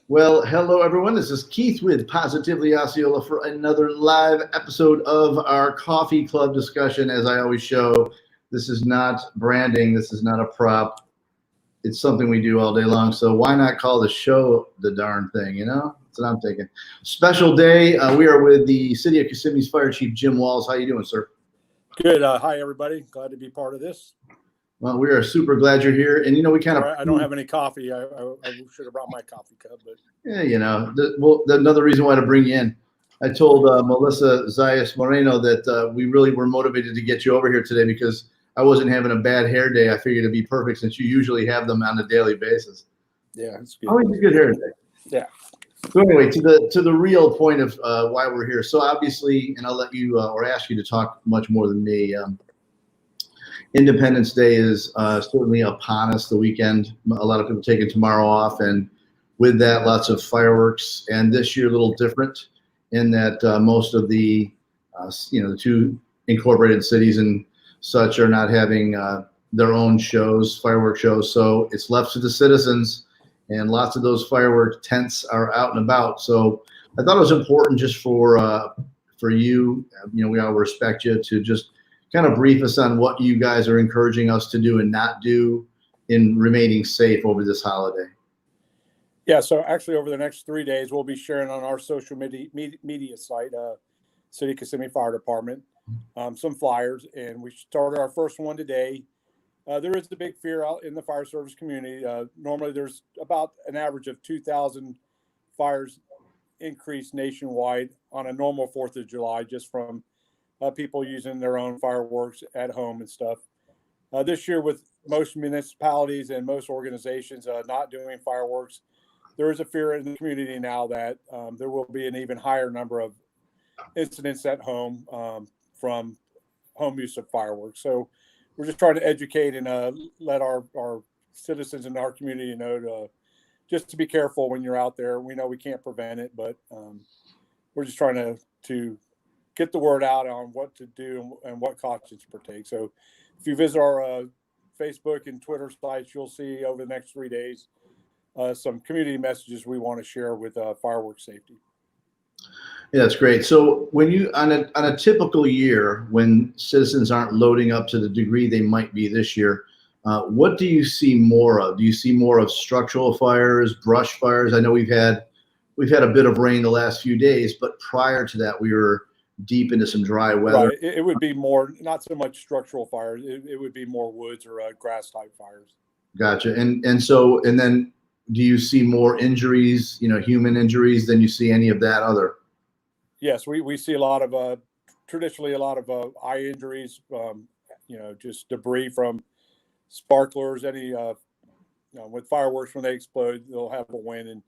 Well, hello everyone. This is Keith with Positively Osceola for another live episode of our coffee club discussion. As I always show, this is not branding. This is not a prop. It's something we do all day long. So why not call the show the darn thing? You know, that's what I'm thinking. Special day. We are with the City of Kissimmee's Fire Chief Jim Walls. How you doing, sir? Good. Hi, everybody. Glad to be part of this. Well, we are super glad you're here. And, you know, we kind of... I don't have any coffee. I should have brought my coffee cup. But yeah, you know, another reason why to bring you in. I told Melissa Zayas Moreno that we really were motivated to get you over here today because I wasn't having a bad hair day. I figured it'd be perfect since you usually have them on a daily basis. Yeah, it's good. Always a good hair day. Yeah. So anyway, to the real point of why we're here. So obviously, and I'll let you or ask you to talk much more than me. Independence Day is certainly upon us, the weekend. A lot of people taking tomorrow off, and with that, lots of fireworks. And this year, a little different in that most of the, the two incorporated cities and such are not having their own shows, firework shows. So it's left to the citizens, and lots of those firework tents are out and about. So I thought it was important just for you, we all respect you, to just kind of brief us on what you guys are encouraging us to do and not do in remaining safe over this holiday. Yeah, so actually over the next 3 days, we'll be sharing on our social media site, City of Kissimmee Fire Department, some flyers. And we started our first one today. There is a big fear out in the fire service community. Normally there's about an average of 2,000 fires increase nationwide on a normal 4th of July, just from people using their own fireworks at home and stuff. This year, with most municipalities and most organizations not doing fireworks, there is a fear in the community now that there will be an even higher number of incidents at home from home use of fireworks. So we're just trying to educate and let our citizens in our community know just to be careful when you're out there. We know we can't prevent it, but we're just trying to get the word out on what to do and what cautions to take. So if you visit our Facebook and Twitter sites, you'll see over the next 3 days some community messages we want to share with fireworks safety. Yeah, that's great. So when you on a typical year, when citizens aren't loading up to the degree they might be this year, what do you see more of? Do you see more of structural fires, brush fires? I know we've had a bit of rain the last few days, but prior to that, we were deep into some dry weather. Right. It would be more, not so much structural fires. It would be more woods or grass type fires. Gotcha. And then do you see more injuries, human injuries, than you see any of that other? Yes, we see a lot of traditionally a lot of eye injuries, just debris from sparklers, any with fireworks. When they explode, they'll have a wind and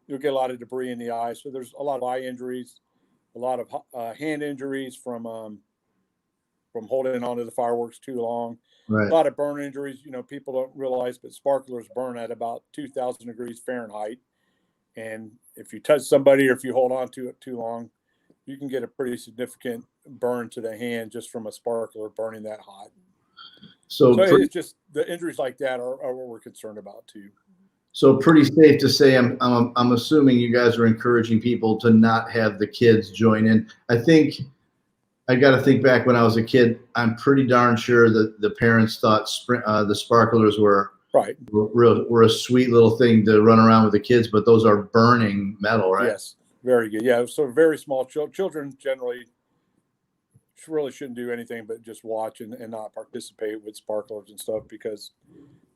you'll get a lot of debris in the eye. So there's a lot of eye injuries, a lot of hand injuries from holding onto the fireworks too long. Right. A lot of burn injuries. People don't realize, but sparklers burn at about 2,000 degrees Fahrenheit. And if you touch somebody or if you hold on to it too long, you can get a pretty significant burn to the hand just from a sparkler burning that hot. So it's just the injuries like that are what we're concerned about too. So pretty safe to say, I'm assuming you guys are encouraging people to not have the kids join in. I think I got to think back when I was a kid. I'm pretty darn sure that the parents thought the sparklers were a sweet little thing to run around with the kids, but those are burning metal, right? Yes, very good. Yeah, so very small children generally really shouldn't do anything but just watch and not participate with sparklers and stuff because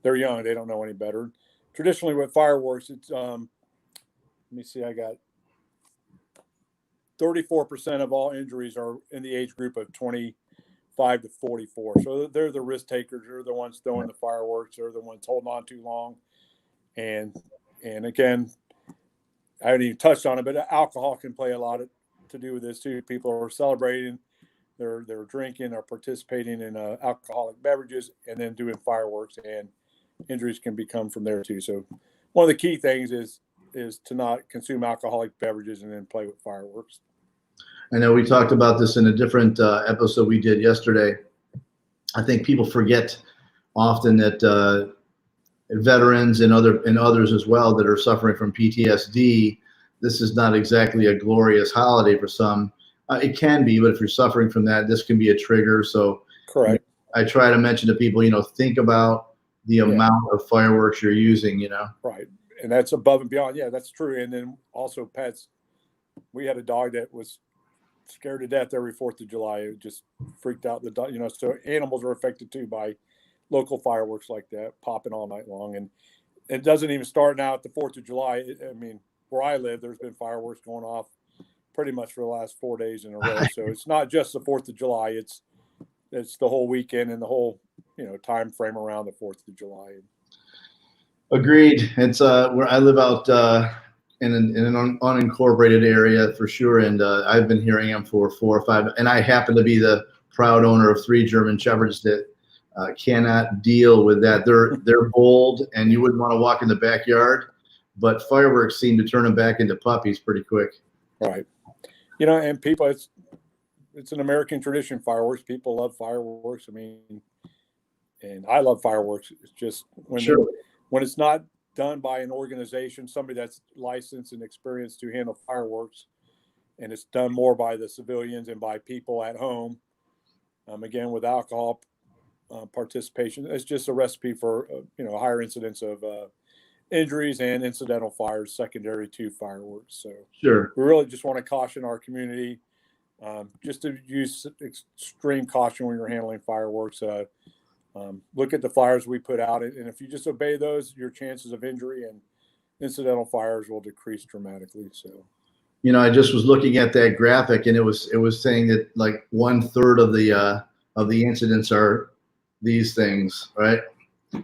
they're young. They don't know any better. Traditionally with fireworks, it's let me see, I got 34% of all injuries are in the age group of 25 to 44. So they're the risk takers. They're the ones throwing the fireworks. They're the ones holding on too long. And again, I haven't even touched on it, but alcohol can play a lot to do with this too. People are celebrating, they're drinking, or participating in alcoholic beverages, and then doing fireworks, and injuries can become from there too. So one of the key things is to not consume alcoholic beverages and then play with fireworks. I know we talked about this in a different episode we did yesterday. I think people forget often that veterans and others as well that are suffering from PTSD, this is not exactly a glorious holiday for some. It can be, but if you're suffering from that, this can be a trigger. So Correct. I try to mention to people, think about the amount of fireworks you're using, Right. And that's above and beyond. Yeah, that's true. And then also pets. We had a dog that was scared to death every 4th of July. It just freaked out the dog, so animals are affected too by local fireworks like that, popping all night long. And it doesn't even start now at the 4th of July. Where I live, there's been fireworks going off pretty much for the last 4 days in a row. So it's not just the 4th of July. It's the whole weekend and the whole, time frame around the 4th of July. Agreed. It's where I live out in an unincorporated area for sure, and I've been hearing them for 4 or 5. And I happen to be the proud owner of 3 German Shepherds that cannot deal with that. They're bold, and you wouldn't want to walk in the backyard. But fireworks seem to turn them back into puppies pretty quick. Right. And people, it's an American tradition. Fireworks. People love fireworks. And I love fireworks. It's just when it's not done by an organization, somebody that's licensed and experienced to handle fireworks, and it's done more by the civilians and by people at home. Again, with alcohol participation, it's just a recipe for a higher incidence of injuries and incidental fires secondary to fireworks. So sure, we really just want to caution our community just to use extreme caution when you're handling fireworks. Look at the flyers we put out, and if you just obey those, your chances of injury and incidental fires will decrease dramatically. So, I just was looking at that graphic, and it was saying that like 1/3 of the incidents are these things, right?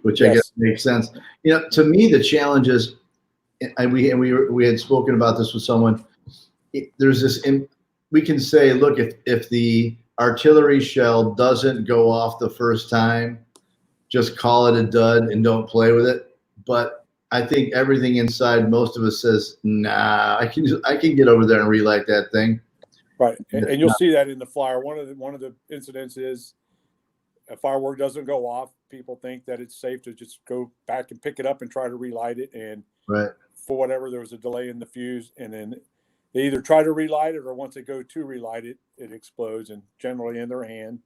Which I guess makes sense. To me, the challenge is, and we had spoken about this with someone. There's this. We can say, look, if the artillery shell doesn't go off the first time, just call it a dud and don't play with it. But I think everything inside most of us says, nah, I can get over there and relight that thing. Right, and you'll see that in the flyer. One of the incidents is a firework doesn't go off. People think that it's safe to just go back and pick it up and try to relight it, and for whatever, there was a delay in the fuse, and then they either try to relight it, or once they go to relight it, it explodes, and generally in their hand.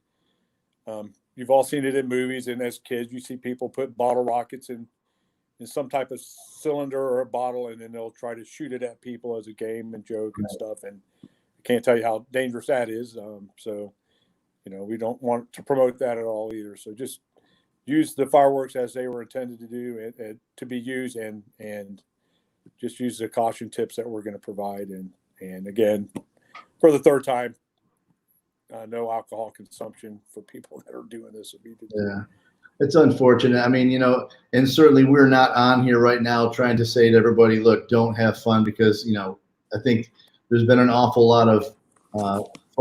You've all seen it in movies, and as kids, you see people put bottle rockets in some type of cylinder or a bottle, and then they'll try to shoot it at people as a game and joke and stuff. And I can't tell you how dangerous that is. So, we don't want to promote that at all either. So just use the fireworks as they were intended to do and to be used, and just use the caution tips that we're going to provide. And again, for the 3rd time, no alcohol consumption for people that are doing this. Yeah, it's unfortunate. And certainly we're not on here right now trying to say to everybody, look, don't have fun, because, I think there's been an awful lot of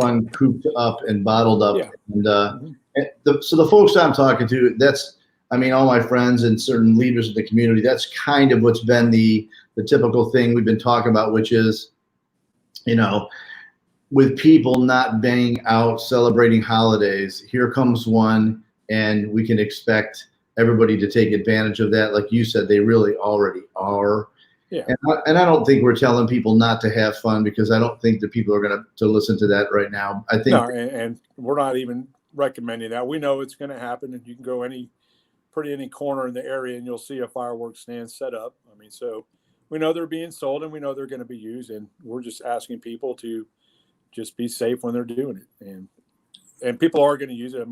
fun cooped up and bottled up. Yeah. And so the folks I'm talking to, that's, all my friends and certain leaders of the community, that's kind of what's been the typical thing we've been talking about, which is, with people not being out celebrating holidays, here comes one, and we can expect everybody to take advantage of that. Like you said, they really already are. Yeah. And I don't think we're telling people not to have fun, because I don't think that people are going to listen to that right now. I think, and we're not even recommending that. We know it's going to happen, and you can go any corner in the area and you'll see a fireworks stand set up. So we know they're being sold, and we know they're going to be used, and we're just asking people to just be safe when they're doing it. And people are going to use it.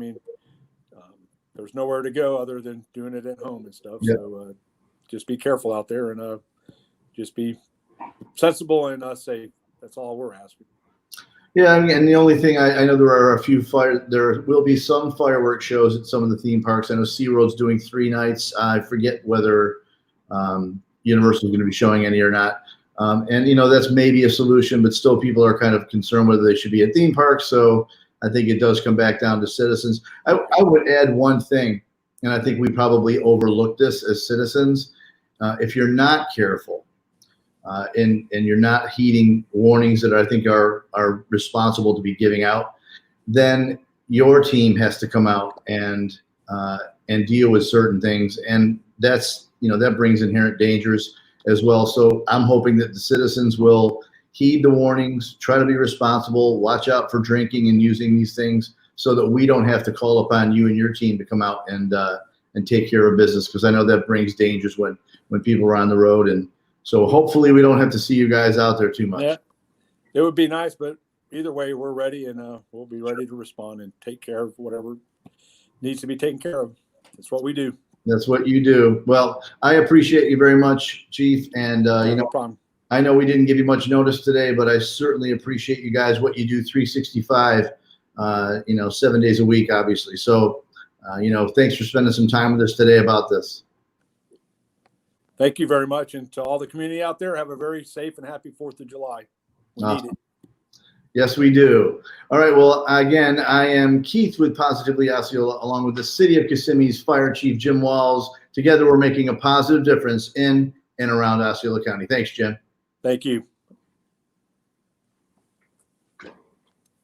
There's nowhere to go other than doing it at home and stuff. Yeah. So just be careful out there, and just be sensible and safe. That's all we're asking. Yeah, and the only thing, I know there are there will be some fireworks shows at some of the theme parks. I know SeaWorld's doing 3 nights. I forget whether Universal is going to be showing any or not. And that's maybe a solution, but still people are kind of concerned whether they should be at theme parks. So I think it does come back down to citizens. I would add one thing, and I think we probably overlook this as citizens. If you're not careful and you're not heeding warnings that I think are responsible to be giving out, then your team has to come out and deal with certain things. And that's that brings inherent dangers as well. So I'm hoping that the citizens will heed the warnings, try to be responsible, watch out for drinking and using these things, so that we don't have to call upon you and your team to come out and take care of business, because I know that brings dangers when people are on the road. And so hopefully we don't have to see you guys out there too much. Yeah, it would be nice, but either way, we're ready, and we'll be ready to respond and take care of whatever needs to be taken care of. That's what we do. That's what you do. Well, I appreciate you very much, Chief. And No problem. I know we didn't give you much notice today, but I certainly appreciate you guys, what you do 365, 7 days a week, obviously. So, thanks for spending some time with us today about this. Thank you very much. And to all the community out there, have a very safe and happy 4th of July. We need it. Yes, we do. All right. Well, again, I am Keith with Positively Osceola, along with the City of Kissimmee's Fire Chief, Jim Walls. Together, we're making a positive difference in and around Osceola County. Thanks, Jim. Thank you.